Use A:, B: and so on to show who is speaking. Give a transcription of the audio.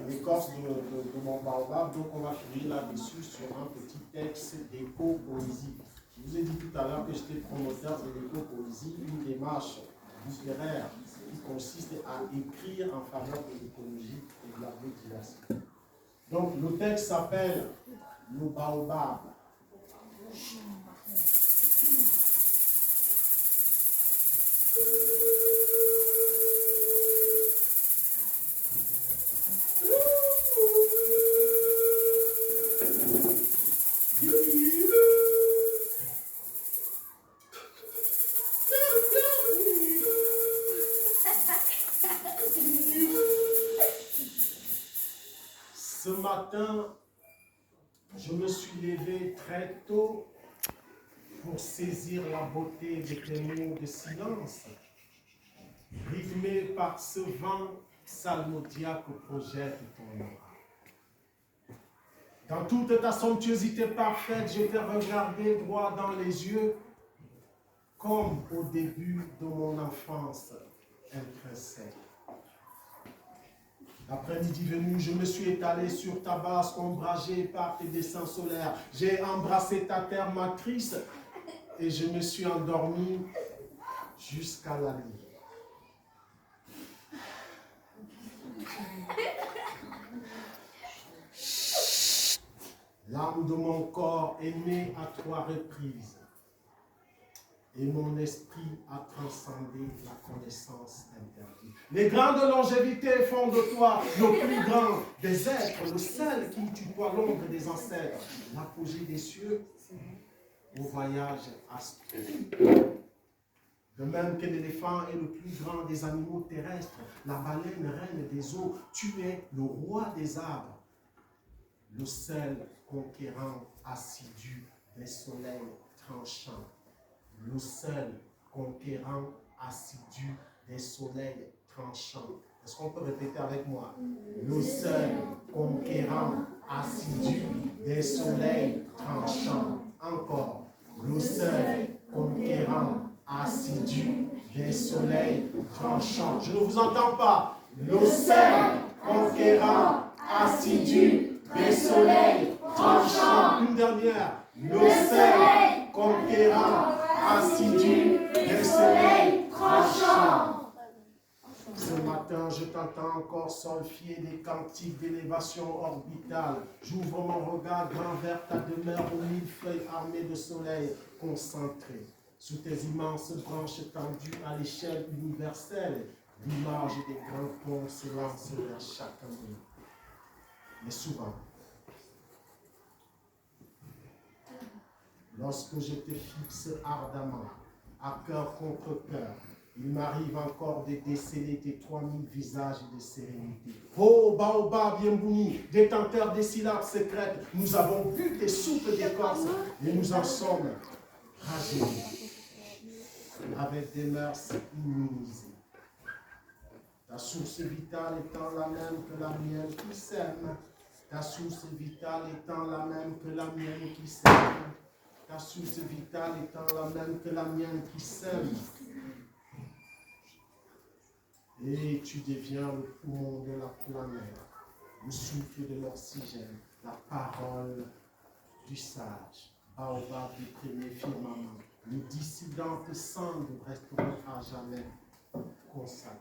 A: l'écorce de mon baobab, donc on va finir là-dessus sur un petit texte d'éco-poésie. Je vous ai dit tout à l'heure que j'étais promoteur de l'éco-poésie, une démarche littéraire qui consiste à écrire en faveur de l'écologie et de la biodiversité. Donc le texte s'appelle le baobab. Ce matin, je me suis levé très tôt pour saisir la beauté de tes mots de silence, rythmé par ce vent psalmodiaque que projette ton aura. Dans toute ta somptuosité parfaite, je t'ai regardé droit dans les yeux, comme au début de mon enfance intrinsèque. L'après-midi venu, je me suis étalé sur ta base ombragée par tes dessins solaires. J'ai embrassé ta terre matrice et je me suis endormi jusqu'à la nuit. L'âme de mon corps est née à 3 reprises et mon esprit a transcendé la connaissance interdite. Les grandes longévités font de toi le plus grand des êtres, le seul qui tutoie l'ombre des ancêtres, l'apogée des cieux au voyage astral. De même que l'éléphant est le plus grand des animaux terrestres, la baleine reine des eaux, tu es le roi des arbres, le seul conquérant assidu des soleils tranchants. Le seul conquérant assidu des soleils tranchants. Est-ce qu'on peut répéter avec moi? Le seul conquérant assidu des soleils tranchants. Encore. Le seul conquérant assidu des soleils tranchants. Je ne vous entends pas. Le seul conquérant assidu des soleils tranchants. Une dernière. Le seul conquérant assidu des soleils tranchants. Ce matin, je t'entends encore solfier des cantiques d'élévation orbitale. J'ouvre mon regard grand vers ta demeure aux 1000 feuilles armées de soleil concentrées. Sous tes immenses branches tendues à l'échelle universelle, l'image des grands ponts se lance vers chaque année. Mais souvent, lorsque je te fixe ardemment, à cœur contre cœur, il m'arrive encore de déceler tes 3000 visages de sérénité. Oh, Baobab Yembouni, détenteur des syllabes secrètes, nous avons vu tes souples d'écorce et nous en sommes rajeunis, avec des mœurs immunisées. Ta source vitale étant la même que la mienne qui sème, ta source vitale étant la même que la mienne qui sème, ta source vitale étant la même que la mienne qui sème. Et tu deviens le poumon de la planète, le souffle de l'oxygène, la parole du sage, Baobab du premier firmament. Les dissidentes cendres resteront à jamais consacrées.